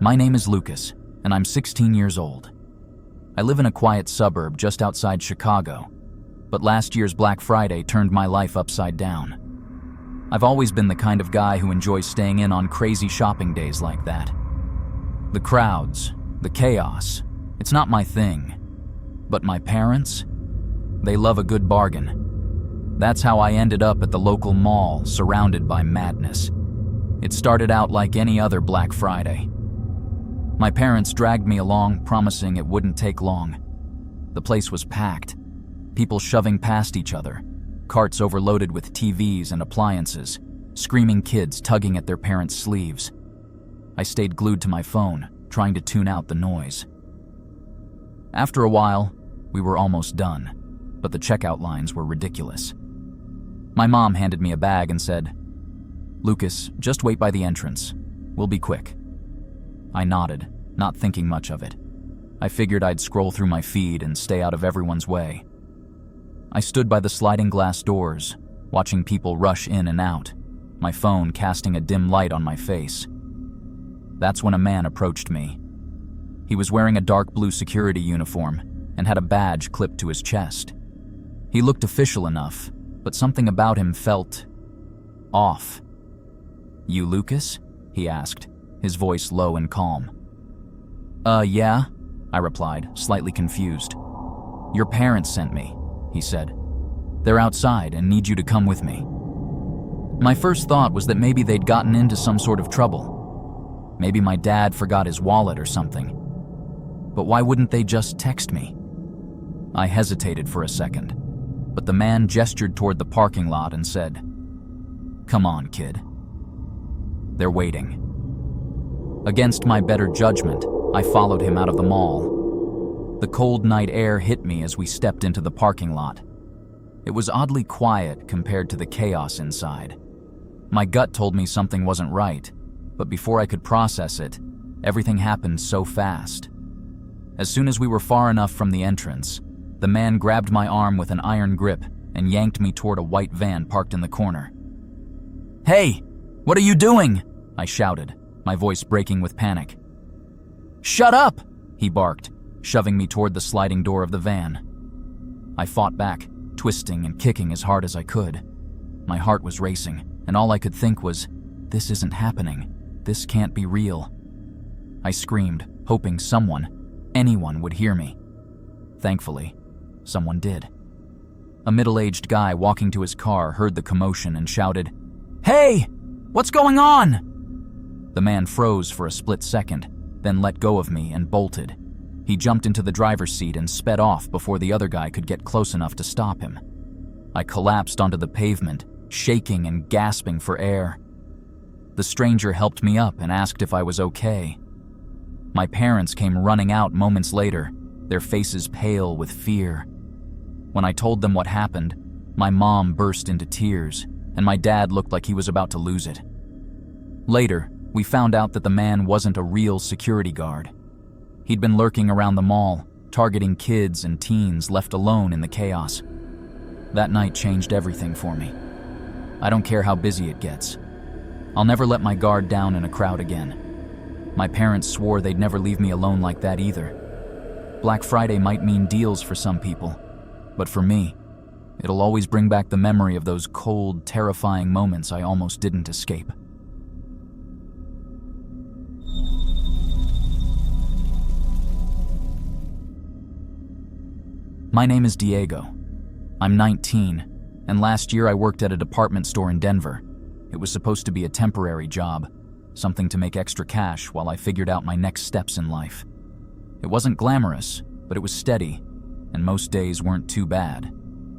My name is Lucas, and I'm 16 years old. I live in a quiet suburb just outside Chicago, but last year's Black Friday turned my life upside down. I've always been the kind of guy who enjoys staying in on crazy shopping days like that. The crowds, the chaos, it's not my thing. But my parents? They love a good bargain. That's how I ended up at the local mall, surrounded by madness. It started out like any other Black Friday. My parents dragged me along, promising it wouldn't take long. The place was packed, people shoving past each other, carts overloaded with TVs and appliances, screaming kids tugging at their parents' sleeves. I stayed glued to my phone, trying to tune out the noise. After a while, we were almost done, but the checkout lines were ridiculous. My mom handed me a bag and said, "Lucas, just wait by the entrance. We'll be quick." I nodded, not thinking much of it. I figured I'd scroll through my feed and stay out of everyone's way. I stood by the sliding glass doors, watching people rush in and out, my phone casting a dim light on my face. That's when a man approached me. He was wearing a dark blue security uniform and had a badge clipped to his chest. He looked official enough, but something about him felt off. "You Lucas?" he asked, his voice low and calm. Yeah," I replied, slightly confused. "Your parents sent me," he said. "They're outside and need you to come with me." My first thought was that maybe they'd gotten into some sort of trouble. Maybe my dad forgot his wallet or something. But why wouldn't they just text me? I hesitated for a second, but the man gestured toward the parking lot and said, "Come on, kid." They're waiting. Against my better judgment, I followed him out of the mall. The cold night air hit me as we stepped into the parking lot. It was oddly quiet compared to the chaos inside. My gut told me something wasn't right, but before I could process it, everything happened so fast. As soon as we were far enough from the entrance, the man grabbed my arm with an iron grip and yanked me toward a white van parked in the corner. "Hey, what are you doing?" I shouted, my voice breaking with panic. "Shut up!" he barked, shoving me toward the sliding door of the van. I fought back, twisting and kicking as hard as I could. My heart was racing, and all I could think was, this isn't happening. This can't be real. I screamed, hoping anyone would hear me. Thankfully, someone did. A middle-aged guy walking to his car heard the commotion and shouted, "Hey! What's going on?" The man froze for a split second, then let go of me and bolted. He jumped into the driver's seat and sped off before the other guy could get close enough to stop him. I collapsed onto the pavement, shaking and gasping for air. The stranger helped me up and asked if I was okay. My parents came running out moments later, their faces pale with fear. When I told them what happened, my mom burst into tears, and my dad looked like he was about to lose it. Later, we found out that the man wasn't a real security guard. He'd been lurking around the mall, targeting kids and teens left alone in the chaos. That night changed everything for me. I don't care how busy it gets. I'll never let my guard down in a crowd again. My parents swore they'd never leave me alone like that either. Black Friday might mean deals for some people, but for me, it'll always bring back the memory of those cold, terrifying moments I almost didn't escape. My name is Diego. I'm 19, and last year I worked at a department store in Denver. It was supposed to be a temporary job, something to make extra cash while I figured out my next steps in life. It wasn't glamorous, but it was steady, and most days weren't too bad.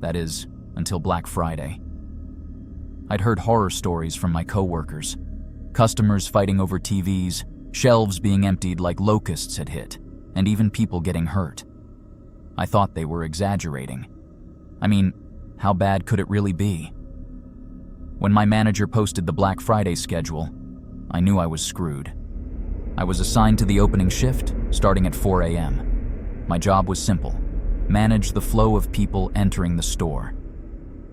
That is, until Black Friday. I'd heard horror stories from my coworkers. Customers fighting over TVs, shelves being emptied like locusts had hit, and even people getting hurt. I thought they were exaggerating. I mean, how bad could it really be? When my manager posted the Black Friday schedule, I knew I was screwed. I was assigned to the opening shift, starting at 4 a.m. My job was simple: manage the flow of people entering the store.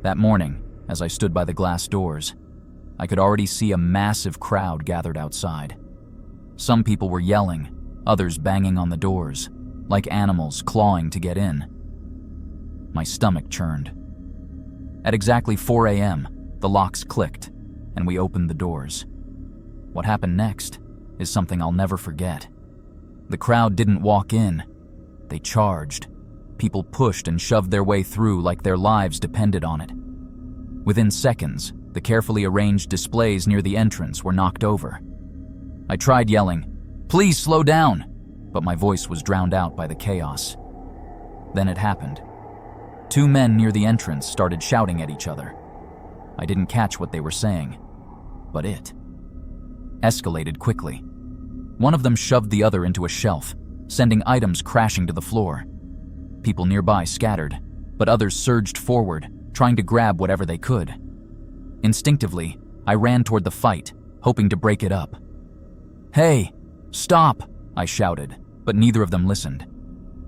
That morning, as I stood by the glass doors, I could already see a massive crowd gathered outside. Some people were yelling, others banging on the doors, like animals clawing to get in. My stomach churned. At exactly 4 a.m., the locks clicked, and we opened the doors. What happened next is something I'll never forget. The crowd didn't walk in. They charged. People pushed and shoved their way through like their lives depended on it. Within seconds, the carefully arranged displays near the entrance were knocked over. I tried yelling, "Please slow down," but my voice was drowned out by the chaos. Then it happened. 2 men near the entrance started shouting at each other. I didn't catch what they were saying, but it escalated quickly. One of them shoved the other into a shelf, sending items crashing to the floor. People nearby scattered, but others surged forward, trying to grab whatever they could. Instinctively, I ran toward the fight, hoping to break it up. "Hey, stop!" I shouted, but neither of them listened.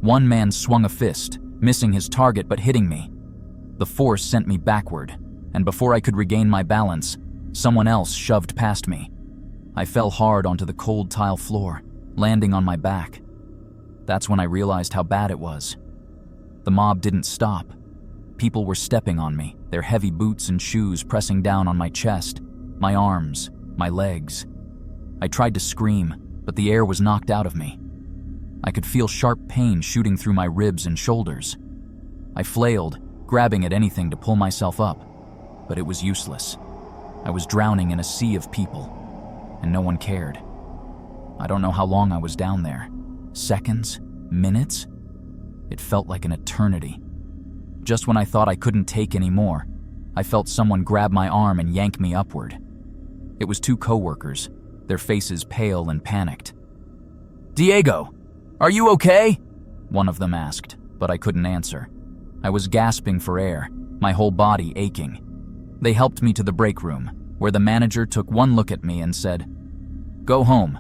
One man swung a fist, missing his target but hitting me. The force sent me backward, and before I could regain my balance, someone else shoved past me. I fell hard onto the cold tile floor, landing on my back. That's when I realized how bad it was. The mob didn't stop. People were stepping on me, their heavy boots and shoes pressing down on my chest, my arms, my legs. I tried to scream, but the air was knocked out of me. I could feel sharp pain shooting through my ribs and shoulders. I flailed, grabbing at anything to pull myself up, but it was useless. I was drowning in a sea of people, and no one cared. I don't know how long I was down there. Seconds? Minutes? It felt like an eternity. Just when I thought I couldn't take any more, I felt someone grab my arm and yank me upward. It was 2 coworkers, their faces pale and panicked. "Diego, are you okay?" one of them asked, but I couldn't answer. I was gasping for air, my whole body aching. They helped me to the break room, where the manager took one look at me and said, "Go home.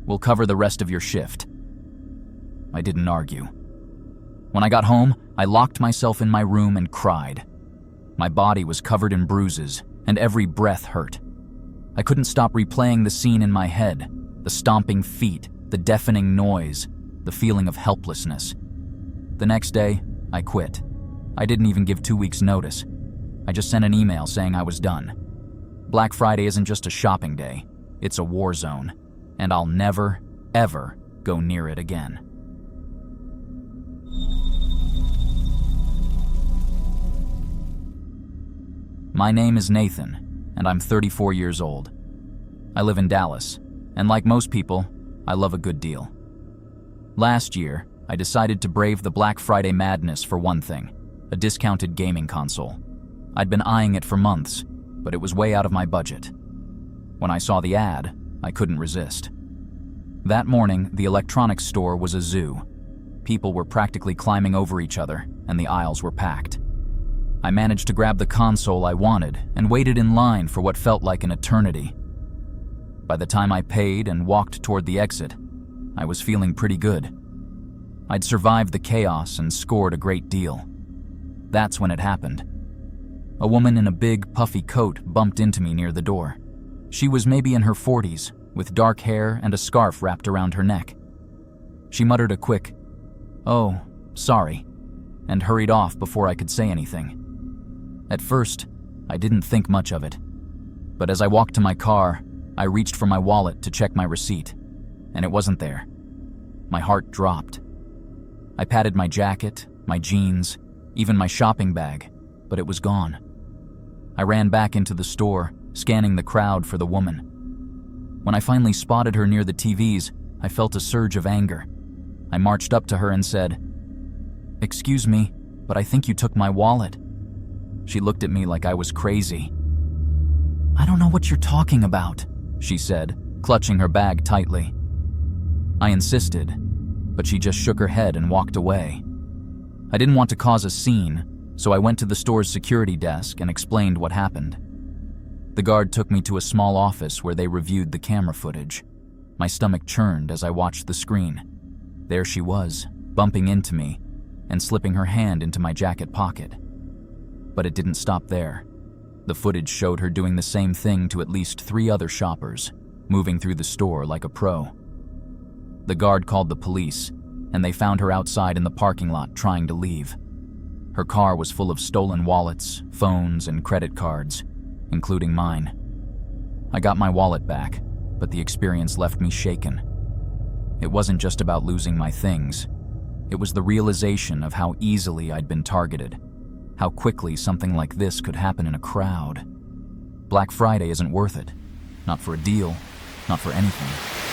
We'll cover the rest of your shift." I didn't argue. When I got home, I locked myself in my room and cried. My body was covered in bruises, and every breath hurt. I couldn't stop replaying the scene in my head, the stomping feet, the deafening noise, the feeling of helplessness. The next day, I quit. I didn't even give 2 weeks' notice. I just sent an email saying I was done. Black Friday isn't just a shopping day, it's a war zone, and I'll never, ever go near it again. My name is Nathan, and I'm 34 years old. I live in Dallas, and like most people, I love a good deal. Last year, I decided to brave the Black Friday madness for one thing, a discounted gaming console. I'd been eyeing it for months, but it was way out of my budget. When I saw the ad, I couldn't resist. That morning, the electronics store was a zoo. People were practically climbing over each other, and the aisles were packed. I managed to grab the console I wanted and waited in line for what felt like an eternity. By the time I paid and walked toward the exit, I was feeling pretty good. I'd survived the chaos and scored a great deal. That's when it happened. A woman in a big, puffy coat bumped into me near the door. She was maybe in her 40s, with dark hair and a scarf wrapped around her neck. She muttered a quick, "Oh, sorry," and hurried off before I could say anything. At first, I didn't think much of it, but as I walked to my car, I reached for my wallet to check my receipt, and it wasn't there. My heart dropped. I patted my jacket, my jeans, even my shopping bag, but it was gone. I ran back into the store, scanning the crowd for the woman. When I finally spotted her near the TVs, I felt a surge of anger. I marched up to her and said, "Excuse me, but I think you took my wallet." She looked at me like I was crazy. "I don't know what you're talking about," she said, clutching her bag tightly. I insisted, but she just shook her head and walked away. I didn't want to cause a scene, so I went to the store's security desk and explained what happened. The guard took me to a small office where they reviewed the camera footage. My stomach churned as I watched the screen. There she was, bumping into me and slipping her hand into my jacket pocket. But it didn't stop there. The footage showed her doing the same thing to at least 3 other shoppers, moving through the store like a pro. The guard called the police, and they found her outside in the parking lot trying to leave. Her car was full of stolen wallets, phones, and credit cards, including mine. I got my wallet back, but the experience left me shaken. It wasn't just about losing my things. It was the realization of how easily I'd been targeted, how quickly something like this could happen in a crowd. Black Friday isn't worth it. Not for a deal, not for anything.